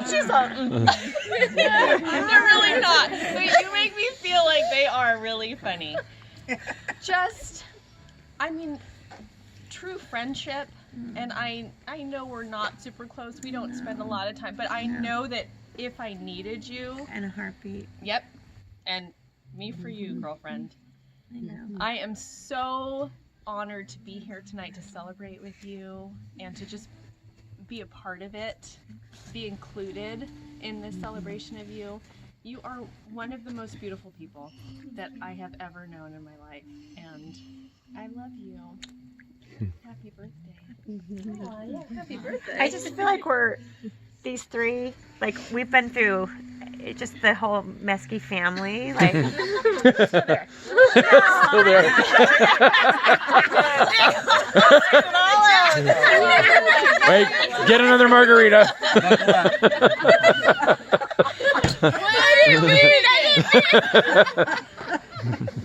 She's all, They're really not. But you make me feel like they are really funny. True friendship. And I know we're not super close. We don't spend a lot of time. But I know that if I needed you. And a heartbeat. Yep. And me for you, girlfriend. I know. I am so honored to be here tonight to celebrate with you and to just be a part of it, be included in this celebration of you. You are one of the most beautiful people that I have ever known in my life, and I love you. Happy birthday. Aw, yeah, happy birthday. I just feel like these three, like we've been through just the whole Mesky family. Like, Still there. Wait, get another margarita.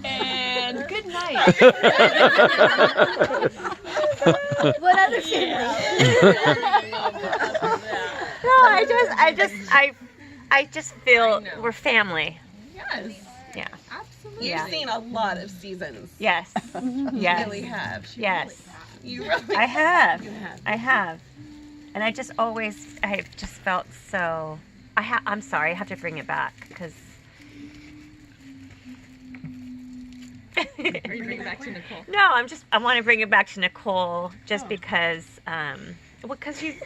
And good night. what other family? No, I just feel we're family. Yes. Yeah. Absolutely. Yeah. You've seen a lot of seasons. Yes. Yes. You really have. Yes. You really I have. You have. I have. And I just felt so. I'm sorry. I have to bring it back because. Are you bringing it back to Nicole? No, I want to bring it back to Nicole just because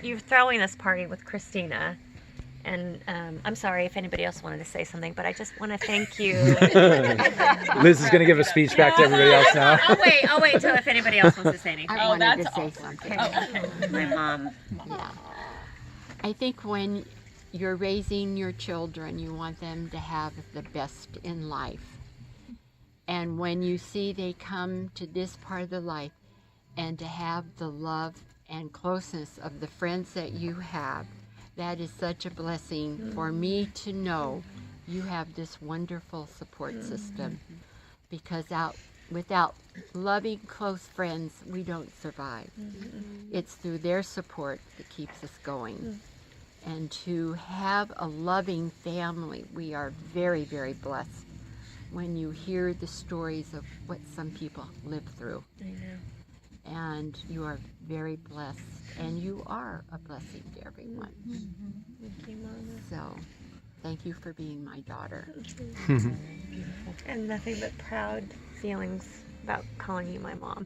you're throwing this party with Christina. And I'm sorry if anybody else wanted to say something, but I just want to thank you. Liz is going to give a speech back to everybody else now. I'll wait until if anybody else wants to say anything. I wanted to say awesome. something. Okay. My mom. Yeah. I think when you're raising your children, you want them to have the best in life. And when you see they come to this part of their life and to have the love and closeness of the friends that you have, that is such a blessing for me to know you have this wonderful support system. Because without loving, close friends, we don't survive. It's through their support that keeps us going. And to have a loving family, we are very, very blessed when you hear the stories of what some people live through. I know. And you are very blessed, and you are a blessing to everyone. Thank you, Mama. So, thank you for being my daughter. And nothing but proud feelings about calling you my mom.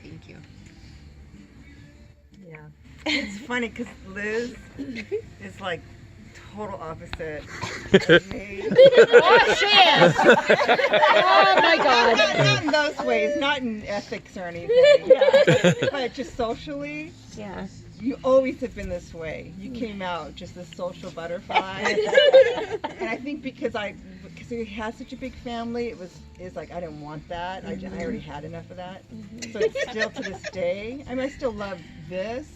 Thank you. Yeah. It's funny because Liz is like total opposite of me. Oh, she is. Oh, my God. Not in those ways, not in ethics or anything. But just socially, Yeah. you always have been this way. You came out just this social butterfly. And I think because we had such a big family, it's like I didn't want that. I already had enough of that. So it's still to this day. I mean, I still love this,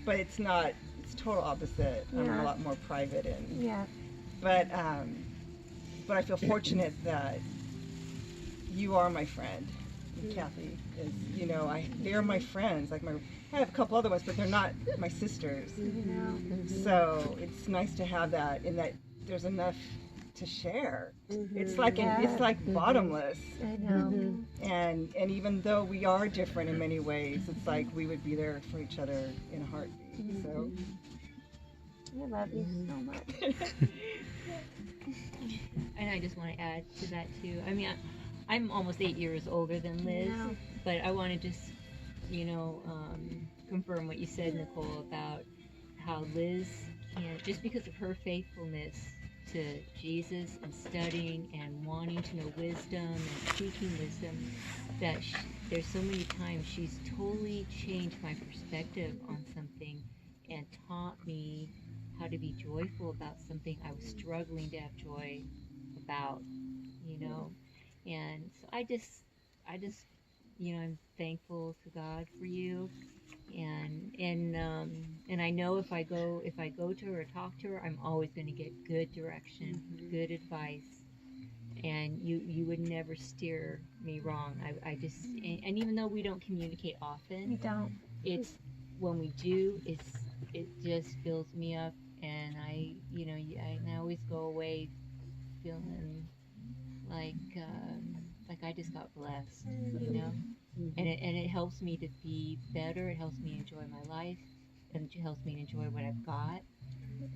but it's not. It's total opposite. I'm a lot more private and. Yeah. But I feel fortunate that you are my friend. And Kathy is. They're my friends. Like I have a couple other ones, but they're not my sisters. So it's nice to have that, in that there's enough to share. It's like bottomless. I know. And even though we are different in many ways, it's like we would be there for each other in a heartbeat. So I love you so much. And I just want to add to that too. I mean, I'm almost 8 years older than Liz, but I want to just, confirm what you said, Nicole, about how Liz can't, just because of her faithfulness to Jesus and studying and wanting to know wisdom and seeking wisdom, that there's so many times she's totally changed my perspective on something and taught me how to be joyful about something I was struggling to have joy about, and so I just I'm thankful to God for you, and I know if I go to her or talk to her, I'm always going to get good direction, good advice, and you would never steer me wrong. I just and even though we don't communicate often, You don't. when we do, it just fills me up, and I always go away feeling like I just got blessed, and it helps me to be better. It helps me enjoy my life, and it helps me enjoy what I've got,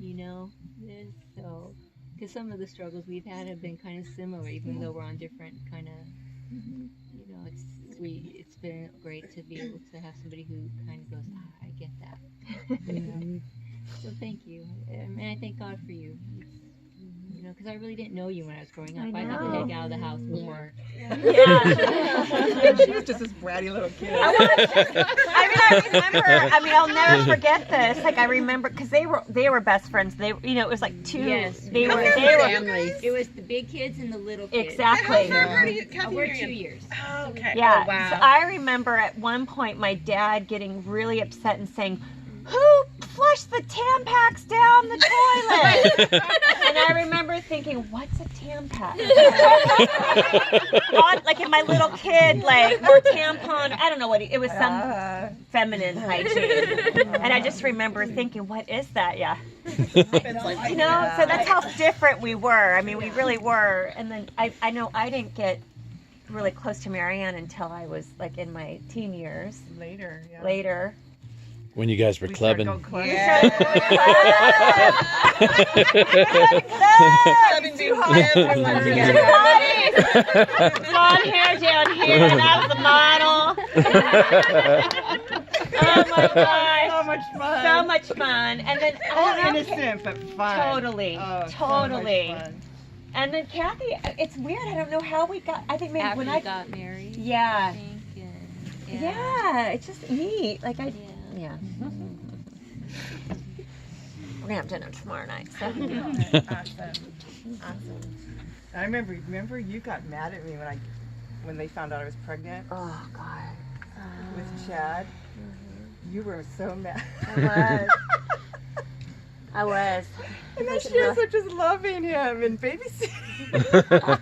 And so, because some of the struggles we've had have been kind of similar, even though we're on different kind of, it's been great to be able to have somebody who kind of goes, I get that. So thank you, and I thank God for you. Because I really didn't know you when I was growing up. I got to head out of the house before. Yeah. She was just this bratty little kid. I remember. I'll never forget this. Like I remember, because they were best friends. They, it was like two. Yes, they were families. It was the big kids and the little kids. Exactly. We're 2 years. Oh, okay. Yeah. Oh, wow. So I remember at one point my dad getting really upset and saying, "Who flushed the Tampax down the toilet?" And I remember thinking, "What's a Tampax?" Like in my little kid, or tampon. I don't know what it was. Some feminine hygiene. And I just remember thinking, "What is that?" Yeah. So that's how different we were. We really were. And then I know I didn't get really close to Marianne until I was like in my teen years. Later. When you guys were clubbing. Clubbing too high, everyone together. Blonde hair down here, and I was a model. Oh my gosh. So much fun. So much fun. And then All innocent, but fun. Totally. Oh, totally. So much fun. And then Kathy, it's weird. I don't know how we got. I think maybe After when we I got married. Yeah. I think, Yeah. It's just neat. Like I. Yeah. We're gonna have dinner tomorrow night. So. Awesome. I remember you got mad at me when they found out I was pregnant Oh God. with Chad. You were so mad. I was. And then she was just loving him and babysitting.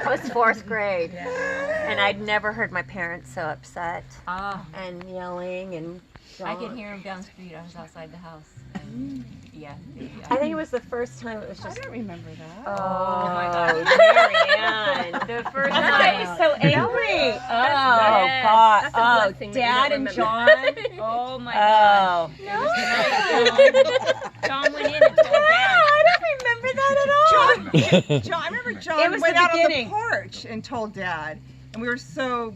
I was 4th grade, and I'd never heard my parents so upset Oh, and yelling and. I could hear him down the street. I was outside the house. And, yeah. I think it was the first time it was I just. don't remember that. Oh my God. Marianne. The first That's why I was so angry. Oh Yes. God. That's a Oh, blessing that you Dad don't and remember. John. Oh my God. Oh. John went in and told Dad. I don't remember that at all. John, I remember John It was went the out beginning. on the porch and told Dad, and we were so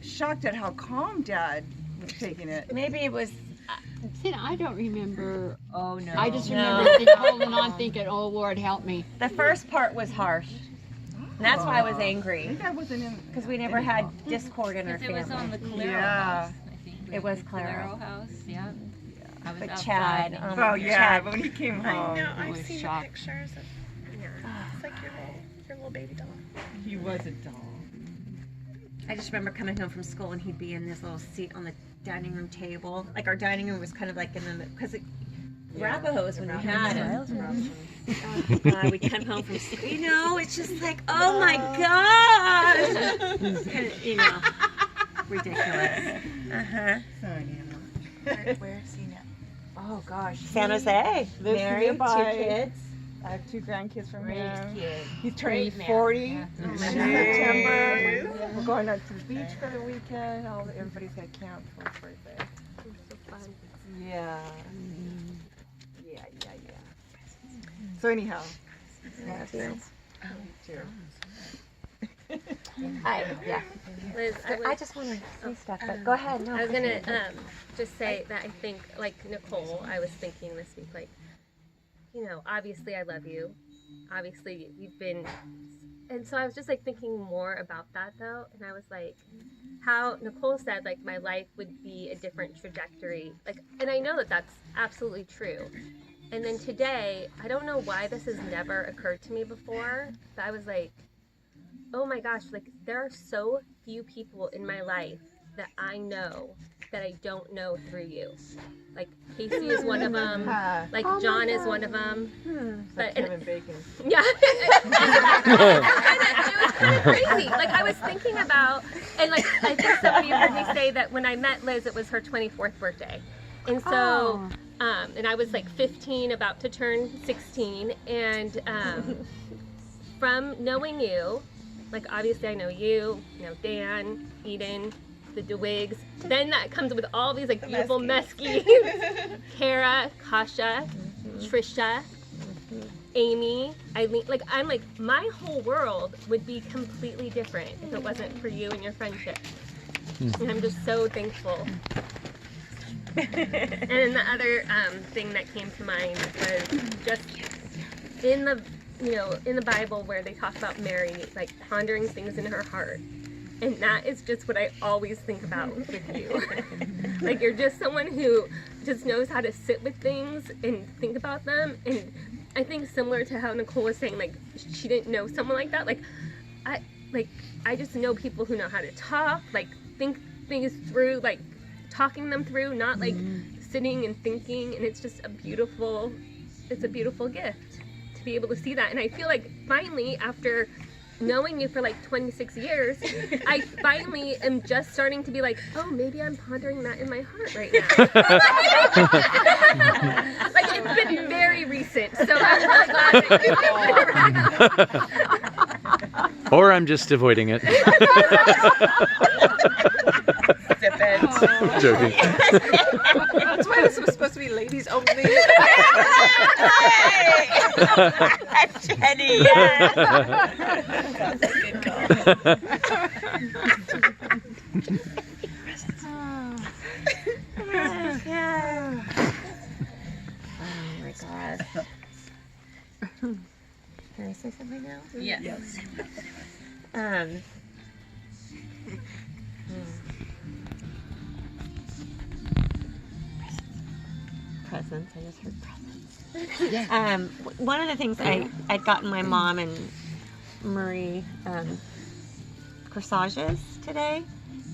shocked at how calm Dad was taking it. Maybe it was. See, I don't remember. Oh no. I just No. remember holding on thinking, oh Lord, help me. The first part was harsh. And that's why I was I angry. think I wasn't in. Because we never had discord in our Because it was on family. the Calero Yeah. house. I think It was the Calero. house. Yeah. I was But outside. Chad. and- Oh yeah, Chad. but when he came home, I was shocked. Pictures of it's like your little baby doll. he was a doll. I just remember coming home from school and he'd be in this little seat on the dining room table. Like our dining room was kind of like in the, because Arapahoe's when we had him. Oh God, we'd come home from school. It's just like, oh my gosh. Kind of, ridiculous. Uh-huh. So anyhow. Where's he now? Oh gosh. San Jose. Lives Married, 2 nearby. kids. I have 2 grandkids from Great him. kid. He's turning Great man. 40 Yeah. in September. We're going out to the beach for the weekend. Everybody's got camp for his birthday. Yeah. Yeah. So anyhow. Yeah, thanks. Cheers. Yeah. Liz, I just want to say stuff, but go ahead. No, I was gonna just say that I think, like Nicole, I was thinking this week, like, obviously I love you. Obviously you've been, and so I was just like thinking more about that though, and I was like, how Nicole said like my life would be a different trajectory, like, and I know that that's absolutely true. And then today, I don't know why this has never occurred to me before, but I was like, oh my gosh, like there are so few people in my life that I know that I don't know through you. Like Casey is one of them. Like John is one of them. But Kevin Bacon. yeah. kind of crazy. Like I was thinking about, and like I think some of you heard me say that when I met Liz, it was her 24th birthday, and so, and I was like 15, about to turn 16, and from knowing you, like obviously I know you know Dan, Eden, the DeWiggs. Then that comes with all these like beautiful Mesquies, Kara, Kasha, Trisha, Amy, Eileen. Like I'm like my whole world would be completely different if it wasn't for you and your friendship. And I'm just so thankful. And then the other thing that came to mind was just in the in the Bible where they talk about Mary like pondering things in her heart. And that is just what I always think about with you. Like you're just someone who just knows how to sit with things and think about them. And I think similar to how Nicole was saying, like she didn't know someone like that. Like I just know people who know how to talk, like think things through, like talking them through, not like sitting and thinking. And it's just a beautiful gift to be able to see that. And I feel like finally after knowing you for like 26 years, I finally am just starting to be like, oh, maybe I'm pondering that in my heart right now. Like it's been very recent, so I'm really glad that you Or I'm just avoiding it. Zip it. Joking. That's why this was supposed to be ladies only. Jenny, yes. That's a good call. Oh my God. Can I say something now? Yes. Presents. I just heard presents. One of the things I'd gotten my mom and Marie corsages today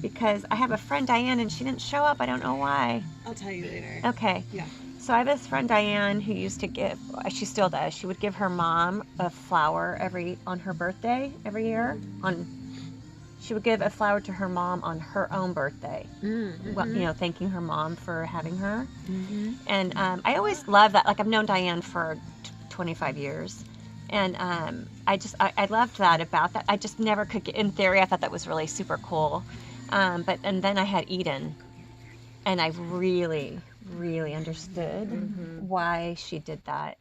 because I have a friend Diane and she didn't show up. I don't know why. I'll tell you later. Okay. Yeah. So I have this friend Diane who used to give, she still does, she would give her mom a flower on her birthday every year. She would give a flower to her mom on her own birthday. Well, thanking her mom for having her. And I always love that. Like I've known Diane for 25 years. And I loved that about that. I just never could get, in theory, I thought that was really super cool. And then I had Eden. And I really, really understood why she did that.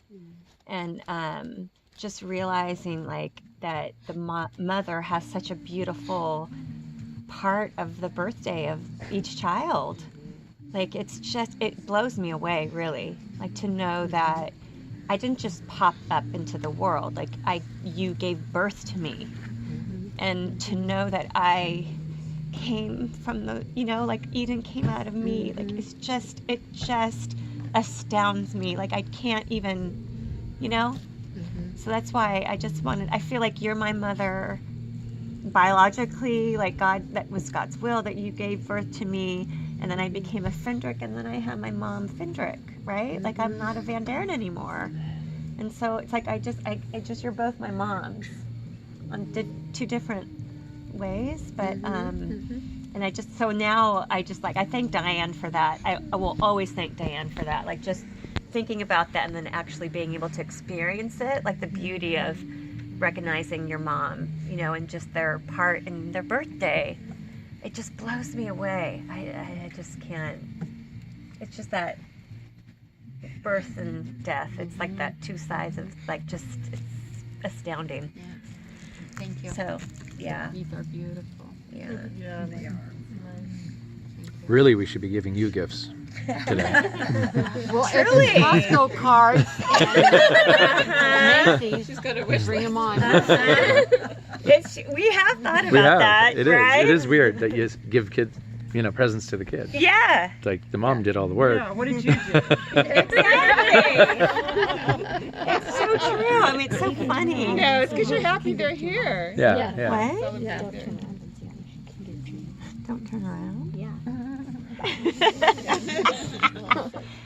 And just realizing like that the mother has such a beautiful part of the birthday of each child. Like it blows me away really. Like to know that I didn't just pop up into the world. Like you gave birth to me. And to know that I came from like Eden came out of me. Like it just astounds me. Like I can't even, So that's why I feel like you're my mother biologically, like that was God's will that you gave birth to me. And then I became a Fendrick, and then I had my mom Fendrick, right? Like I'm not a Van Daren anymore. And so it's like you're both my moms on two different ways, but and I thank Diane for that. I will always thank Diane for that. Like just thinking about that and then actually being able to experience it, like the beauty of recognizing your mom, and just their part in their birthday. It just blows me away. I just can't. It's just that birth and death. It's like that two sides of like just it's astounding. Yeah. Thank you. So, yeah. These are beautiful. Yeah. Yeah, they are. Really, we should be giving you gifts today. Well, if it's Costco cards and Macy's, She's got a wish bring them on. We have thought about that, right? It is weird that you give kids, presents to the kids. Yeah. It's like the mom did all the work. Yeah, what did you do? Exactly. It's so true. I mean, it's so funny. No, it's because you're happy they're here. Yeah. What? Yeah. Don't turn around. Yeah.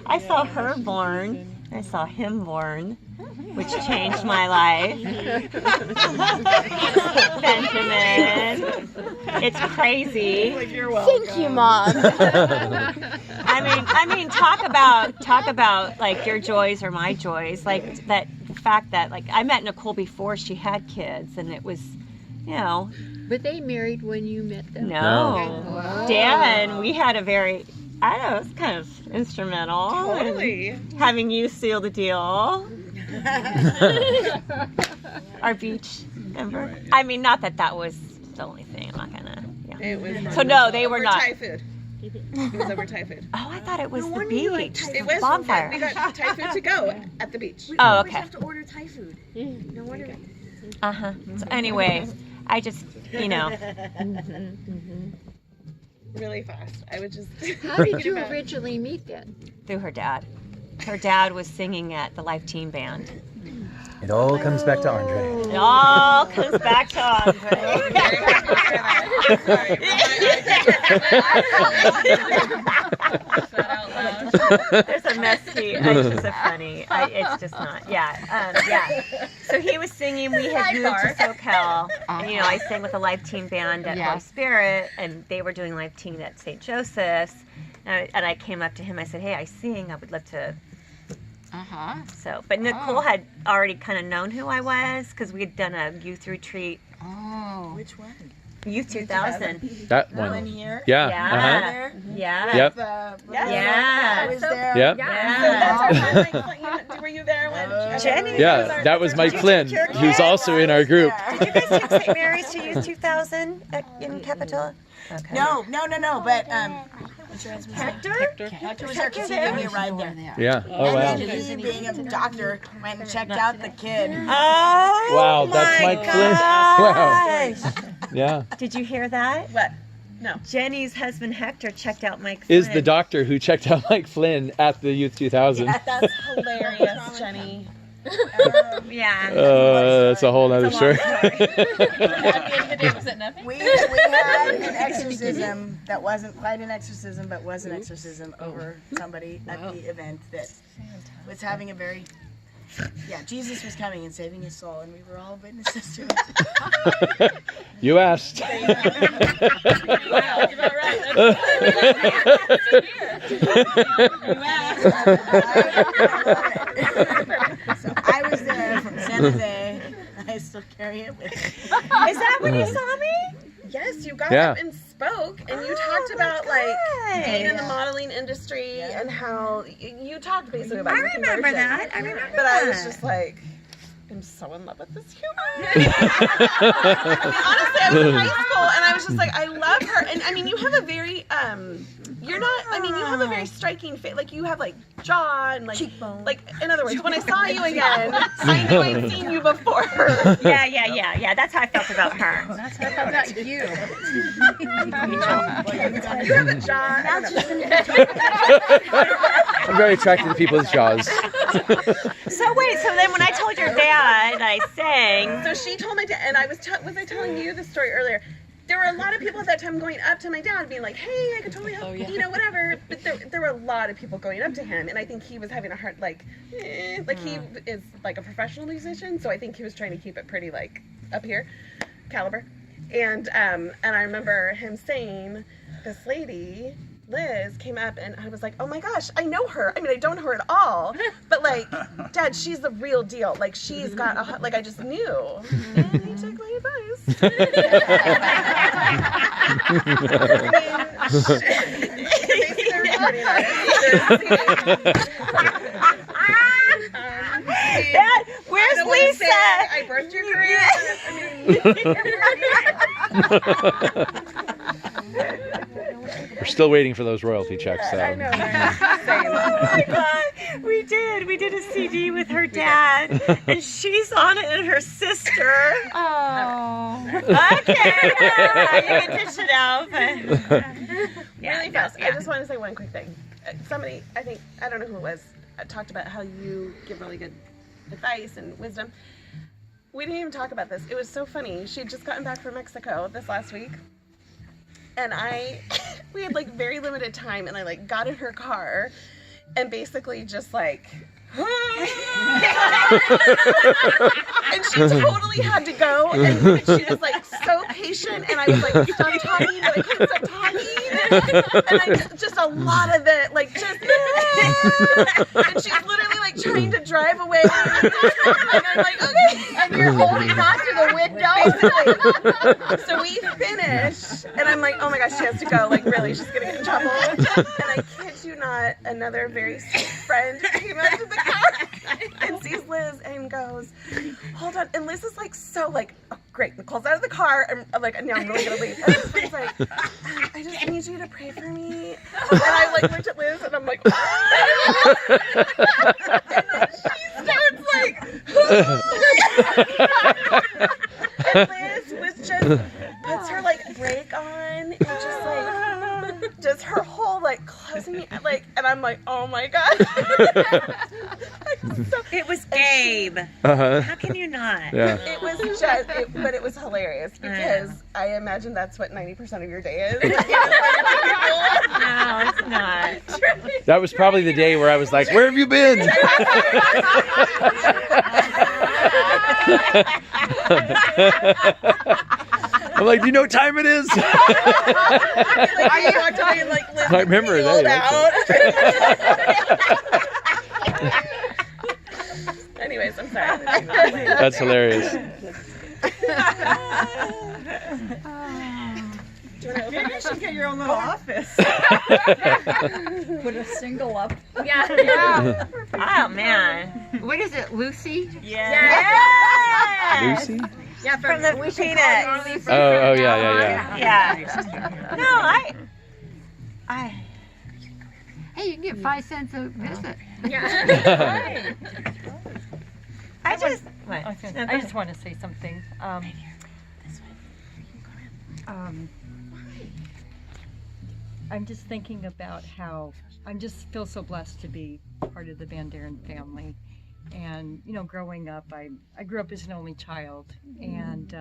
I saw her born I saw him born, which changed my life. Benjamin. It's crazy. Thank you, Mom. I mean, talk about like your joys or my joys. Like that the fact that like I met Nicole before she had kids, and it was, you know. But they married when you met them? No. Wow. Dan, we had a very, I don't know, it's kind of instrumental. Totally. In having you seal the deal. Our beach, remember? Right, yeah. I mean, not that was the only thing. I'm not gonna. Yeah. It was So no, they were over not. Thai food. It was over Thai food. Oh, I thought it was No the wonder you like beach. Thai the It was. bonfire. We got Thai food to go at the beach. We Oh, always okay. have to order Thai food. No wonder. So anyway, I just, you know. Really fast. I would just. How did you originally meet then? Through her dad. Her dad was singing at the Life Team Band. It all comes back to Andre. It all comes back to Andre. There's a messy. It's just a funny. It's just not. Yeah. So he was singing. We had moved to SoCal. And, you know, I sang with the Life Team Band at Holy Spirit, and they were doing Life Team at St. Joseph's. And I came up to him. I said, "Hey, I sing. I would love to." So, but Nicole had already kind of known who I was because we had done a youth retreat. Oh. Which one? Youth 2000. That One one. here. Yeah. Yeah. Yeah. Yep. Yeah. I was there. Yep. Yeah. Were you there when Jenny. Yeah, that was Mike Flynn, who's also in our group. Did you guys take St. Mary's to Youth 2000 in Capitola? Okay. No. But Hector? Hector was there because he gave me a ride there. Yeah. Oh, And wow. then he, being a doctor, went and checked out the kid. Oh, Wow, that's my Mike Flynn. Wow. gosh. Yeah. Did you hear that? What? No. Jenny's husband Hector checked out Mike Flynn. Is the doctor who checked out Mike Flynn at the Youth 2000. That's hilarious, Jenny. Yeah. That's a whole other story. Was it nothing? We had an exorcism that wasn't quite an exorcism, but was an exorcism over somebody at the event that was having a very, Jesus was coming and saving his soul, and we were all witnesses to it. You asked. So I was there from San Jose. I still carry it with me. Is that when you saw me? Yes, you got Yeah. up and spoke, and you talked about like being in the modeling industry and how you talked basically about your remember conversion. that. I remember But I was that. just like, I'm so in love with this human. Honestly, I was in high school, and I was just like, I love her. And I mean, you have a very you have a very striking face. Like you have like jaw and like Cheekbone. Like in other words, when I saw you again, I knew I'd seen you before. Yeah. That's how I felt about her. That's how about you. You have a jaw. I'm very attracted to people's jaws. So wait, so then when I told your dad that I sang, So she told my dad, and I was I telling you the story earlier? There were a lot of people at that time going up to my dad, being like, "Hey, I could totally help, you know, whatever." But there were a lot of people going up to him, and I think he was having a hard, like he is like a professional musician, so I think he was trying to keep it pretty like up here, caliber. And I remember him saying, "This lady, Liz, came up, and I was like, oh my gosh, I know her. I mean, I don't know her at all, but like, Dad, she's the real deal. Like, she's got a, like, I just knew." And he took my advice. Dad, where's I don't wanna Lisa? say I birthed your career. We're still waiting for those royalty checks, though. I know, Oh my God, we did a CD with her dad, and she's on it, and her sister. Oh. Okay, you can dish it out, but Really fast. I just want to say one quick thing. Somebody, I don't know who it was, talked about how you give really good advice and wisdom. We didn't even talk about this. It was so funny. She had just gotten back from Mexico this last week. And we had like very limited time, and I like got in her car and basically just like and she totally had to go, and she was like so patient, and I was like, stop talking, but I couldn't stop talking, and I just a lot of it, like just, and she's literally like trying to drive away, and I'm like, okay, And you're holding on to the window. basically. So we finish, and I'm like, oh my gosh, she has to go, like really, she's gonna get in trouble, and I kid you not, another very sweet friend came out to the car and sees Liz and goes, hold on, and Liz is like so like, oh, great, Nicole's out of the car, I'm like, now I'm really gonna leave, and this one's like, I just need you to pray for me, and I like looked at Liz and I'm like, and then she starts like, and Liz was just puts her like brake on and just like does her whole like closing me like, and I'm like, oh my god. It was Gabe. How can you not? Yeah. It was just, but it was hilarious because I imagine that's what 90% of your day is. No, it's not. That was probably the day where I was like, where have you been? I'm like, do you know what time it is? I remember that. Anyways, I'm sorry. That's hilarious. Maybe you should get your own little office. Put a single up. Yeah. Oh man. What is it, Lucy? Yeah. Lucy? Yeah, from the Peanuts. Oh, yeah. Yeah. No, I. Hey, you can get 5 cents a visit. Yeah. I just want to say something. I'm just thinking about how I just feel so blessed to be part of the Van Daren family. And, you know, growing up, I grew up as an only child. And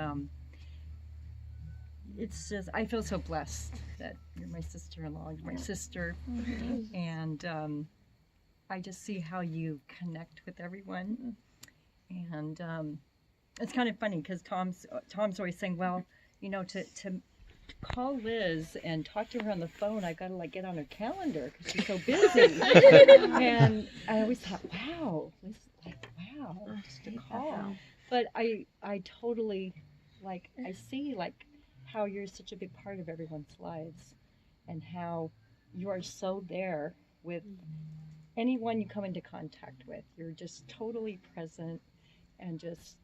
it's just, I feel so blessed that you're my sister-in-law, you're my sister. And I just see how you connect with everyone. And it's kind of funny because Tom's always saying, well, you know, to call Liz and talk to her on the phone, I gotta like get on her calendar because she's so busy. And I always thought, wow, Liz, like, wow, just a call. But I totally, like, I see like how you're such a big part of everyone's lives and how you are so there with anyone you come into contact with. You're just totally present and just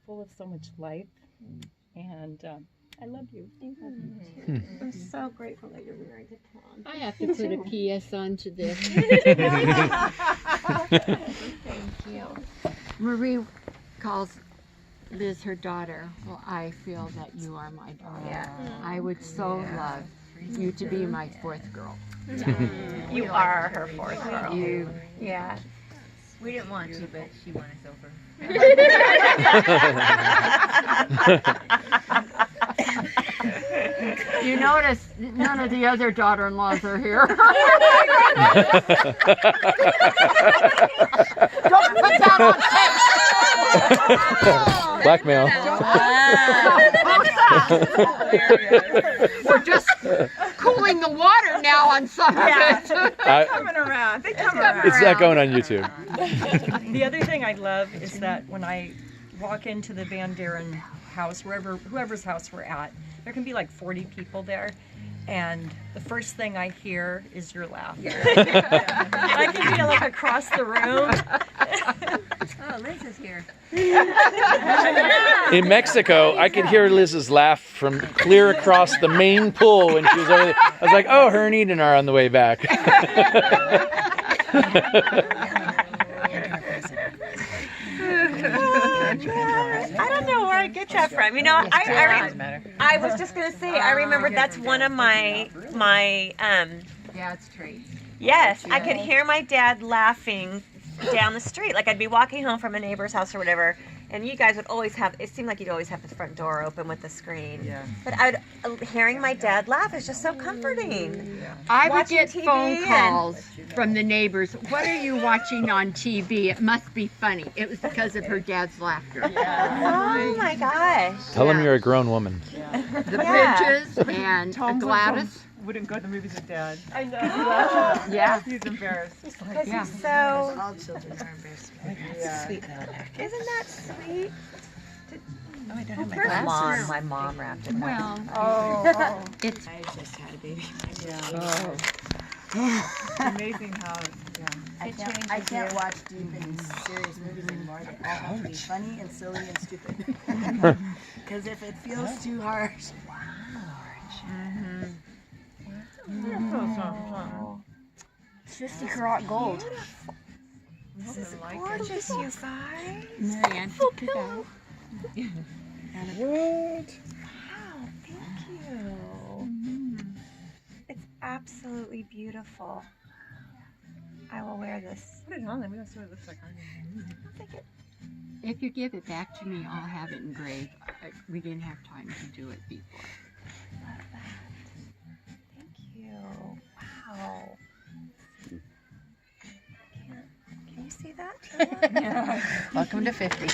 full of so much life. And I love you. I'm so grateful that you're married to Tom. I have to put a PS onto this. Thank you. Marie calls Liz her daughter. Well, I feel that you are my daughter. Yeah. I would so love you to be my 4th girl. You are her 4th girl. You, Yeah. We didn't want to, but she won us over. you notice none of the other daughter-in-laws are here. Don't put that on tape. Blackmail. We're just cooling the water now on some of it. Coming around. They come around. It's not going on YouTube. The other thing I love is that when I walk into the Van Daren house, whoever's house we're at, there can be like 40 people there, and the first thing I hear is your laughter. I can be like across the room. Oh, Liz is here. In Mexico, I could hear Liz's laugh from clear across the main pool when she was over there. I was like, oh, her and Eden are on the way back. I don't know where I get that from. You know, I was just gonna say, I remember that's one of my Dad's traits. yes, I could hear my dad laughing down the street. Like I'd be walking home from a neighbor's house or whatever, And you guys would always have, it seemed like you'd always have the front door open with the screen. Yeah. But hearing my dad laugh is just so comforting. Yeah. I would Watching get TV phone and- calls from the neighbors. What are you watching on TV? It must be funny. It was because of her dad's laughter. Oh my gosh. Tell him you're a grown woman. The Yeah. Bridges and Gladys. Wouldn't go to the movies with Dad. I know. Yeah. He's embarrassed. Because Yeah. he's so, All children are embarrassed. isn't that sweet? Glasses. My mom wrapped it. Well, it's I just had a baby. It's amazing how, I can't watch deep and serious movies anymore. They all have to be funny and silly and stupid. Because if it feels too harsh, It's 50 karat gold. This is gorgeous, you guys. Marianne. What? Wow, Thank you. It's absolutely beautiful. I will wear this. put it on there. We don't see what it looks like on here. If you give it back to me, I'll have it engraved. We didn't have time to do it before. Love that. Thank you. Wow. Can you see that? Welcome to 50.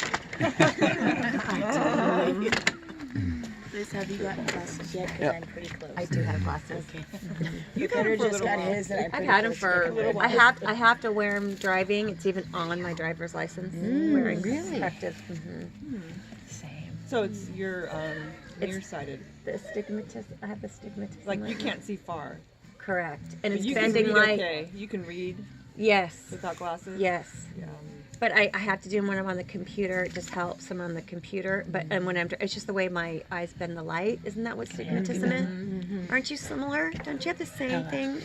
Liz, have you gotten glasses yet? Because I'm pretty close. I do have glasses. Okay. You better just got his, and I'm I've pretty had them close for. to getting mine. I have to wear them driving. It's even on my driver's license. Wearing really? protective. Same. So it's your nearsighted. The astigmatism. I have astigmatism. Like you right can't see far. now. Correct. And But it's you can bending read like. okay. You can read Yes. without glasses. Yes. Yeah. But I have to do them when I'm on the computer. It just helps. I'm on the computer. But and when it's just the way my eyes bend the light. Isn't that what astigmatism is? Aren't you similar? Don't you have the same thing?